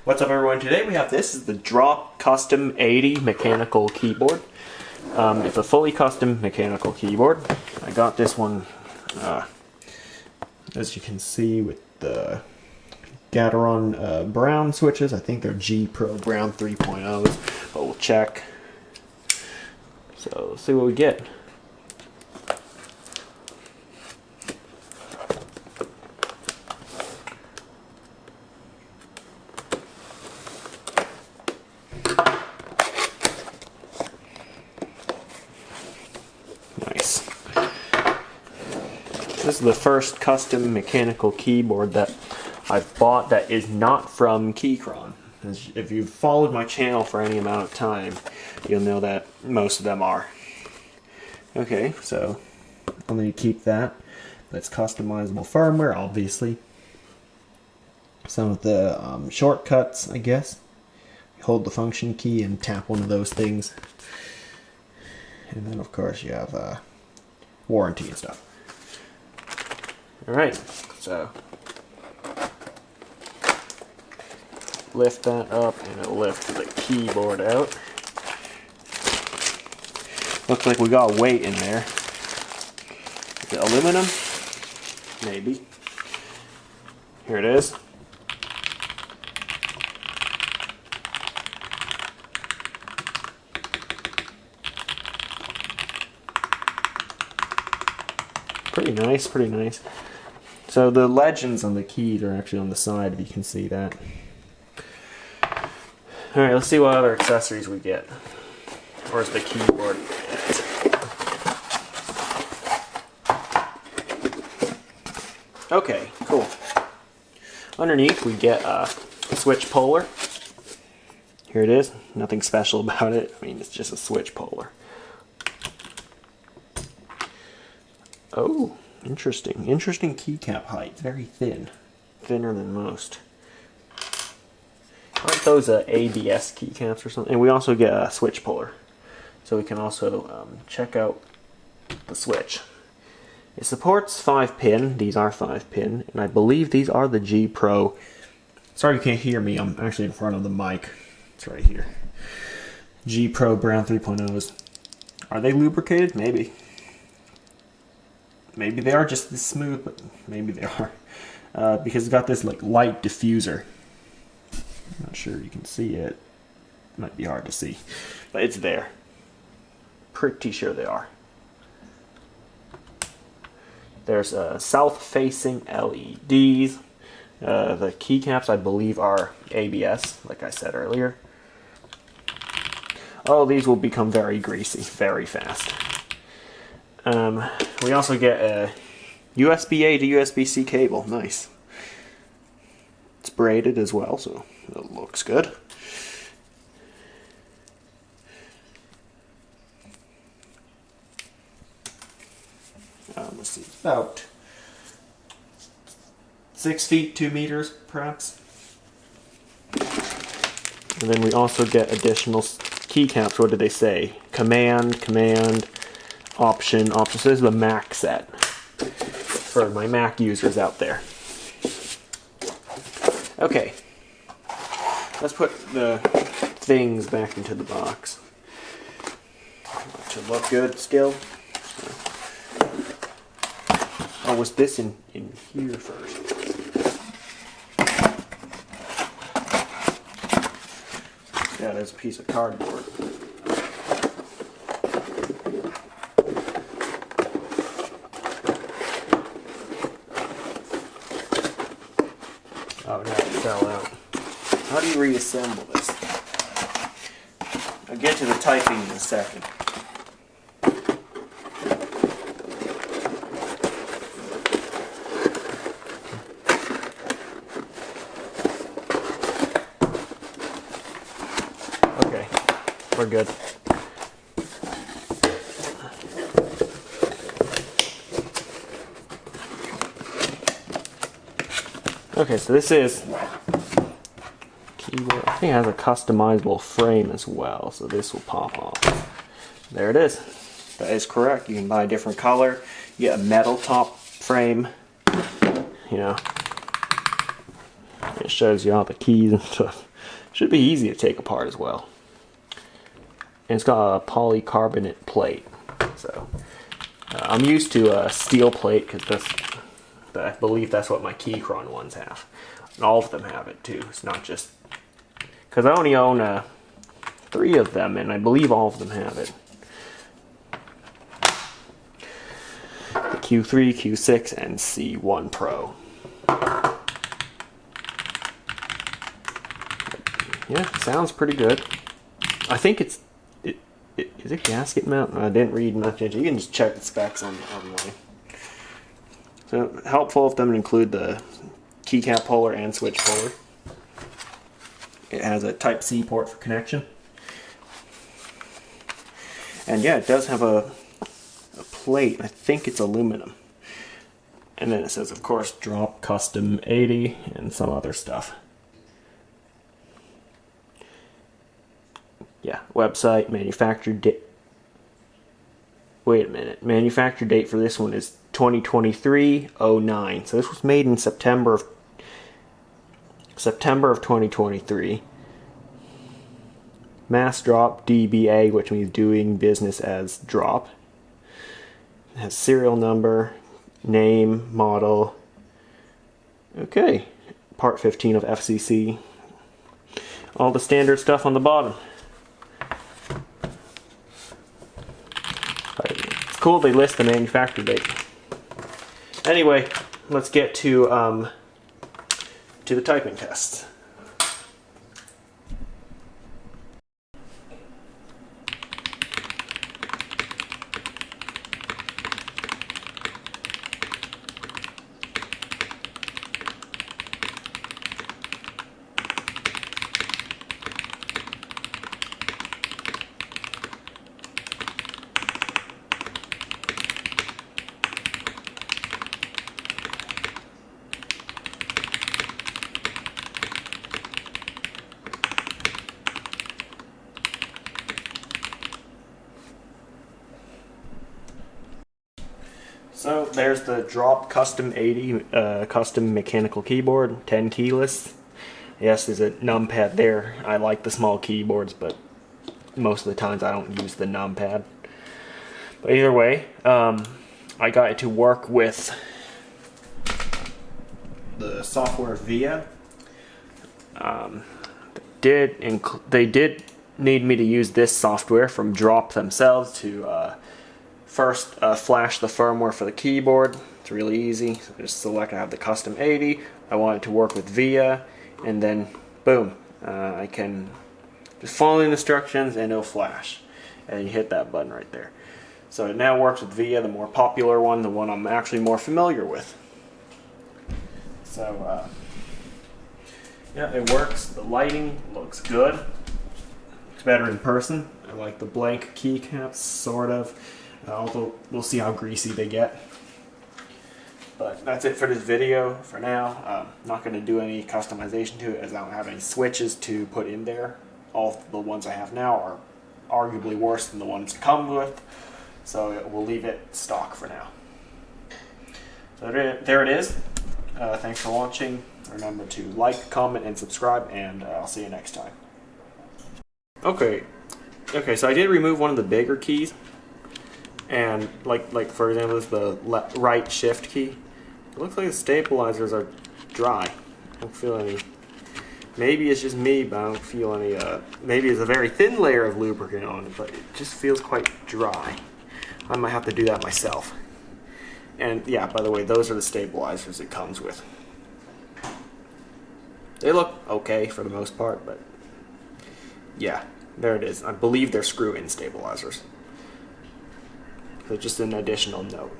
What's up, everyone? Today we have this is the Drop Custom 80 mechanical keyboard. It's a fully custom mechanical keyboard. I got this one, as you can see, with the Gateron brown switches. I think they're G Pro Brown 3.0s, but we'll check. So let's see what we get. Nice. This is the first custom mechanical keyboard that I've bought that is not from Keychron. If you've followed my channel for any amount of time, you'll know that most of them are. Okay, so I'm going to keep that. That's customizable firmware, obviously. Some of the shortcuts, I guess. Hold the function key and tap one of those things. And then, of course, you have warranty and stuff. Alright, so lift that up and it'll lift the keyboard out. Looks like we got weight in there. Is it aluminum? Maybe. Here it is. Pretty nice, pretty nice. So the legends on the keys are actually on the side, if you can see that. Alright, let's see what other accessories we get. Where's the keyboard at? Okay, cool. Underneath we get a switch puller. Here it is. Nothing special about it. I mean, it's just a switch puller. Oh, interesting. Interesting keycap height. Very thin. Thinner than most. Aren't those ABS keycaps or something? And we also get a switch puller. So we can also check out the switch. It supports 5-pin. These are 5-pin. And I believe these are the G Pro. Sorry you can't hear me. I'm actually in front of the mic. It's right here. G Pro Brown 3.0s. Are they lubricated? Maybe. Maybe they are just this smooth, but maybe they are. Because it's got this like light diffuser. I'm not sure you can see it. Might be hard to see. But it's there. Pretty sure they are. There's south-facing LEDs. The keycaps, I believe, are ABS, like I said earlier. Oh, these will become very greasy very fast. We also get a USB-A to USB-C cable. Nice. It's braided as well, so it looks good. Let's see, about 6 feet, 2 meters, perhaps. And then we also get additional keycaps. What did they say? Command, option. So this is the Mac set for my Mac users out there. Okay, let's put the things back into the box. Should look good still. Oh, was this in here first? Yeah, there's a piece of cardboard. Oh, no, it fell out. How do you reassemble this? I'll get to the typing in a second. Okay, we're good. Okay, so this is keyboard. I think it has a customizable frame as well, so this will pop off. There it is. That is correct. You can buy a different color. You get a metal top frame. You know, It shows you all the keys and stuff. Should be easy to take apart as well. And it's got a polycarbonate plate. So I'm used to a steel plate because I believe that's what my Keychron ones have. And all of them have it too. It's not just... Because I only own 3 of them, and I believe all of them have it. The Q3, Q6, and C1 Pro. Yeah, sounds pretty good. I think is it gasket mount? I didn't read much into it. You can just check the specs online. So helpful of them to include the keycap puller and switch puller. It has a Type-C port for connection. And yeah, it does have a plate. I think it's aluminum. And then it says, of course, drop custom 80 and some other stuff. Yeah, website, manufacturer date. Wait a minute. Manufacture date for this one is 2023-09. So this was made in September of 2023. Mass drop DBA, which means doing business as drop. It has serial number, name, model. Okay. Part 15 of FCC. All the standard stuff on the bottom. It's cool they list the manufacture date. Anyway, let's get to the typing test. So there's the drop custom 80 custom mechanical keyboard, 10 keyless. Yes, there's a numpad there. I like the small keyboards, but most of the times I don't use the numpad. But either way, I got it to work with the software VIA. They did need me to use this software from Drop themselves to first flash the firmware for the keyboard. It's really easy. So just select I have the custom 80. I want it to work with VIA, and then boom, I can just follow the instructions and it'll flash. And you hit that button right there. So it now works with VIA, the more popular one, the one I'm actually more familiar with. So yeah, it works. The lighting looks good. It's better in person. I like the blank keycaps, sort of. Although we'll see how greasy they get. But that's it for this video for now. I'm not going to do any customization to it as I don't have any switches to put in there. All the ones I have now are arguably worse than the ones it comes with. So we'll leave it stock for now. So there it is. Thanks for watching. Remember to like, comment, and subscribe, and I'll see you next time. Okay, so I did remove one of the bigger keys. And like for example, this is the right shift key. It looks like the stabilizers are dry. I don't feel any. Maybe it's just me, but I don't feel any. Maybe it's a very thin layer of lubricant on it, but it just feels quite dry. I might have to do that myself. And yeah, by the way, those are the stabilizers it comes with. They look okay for the most part, but yeah, there it is. I believe they're screw-in stabilizers. So just an additional note.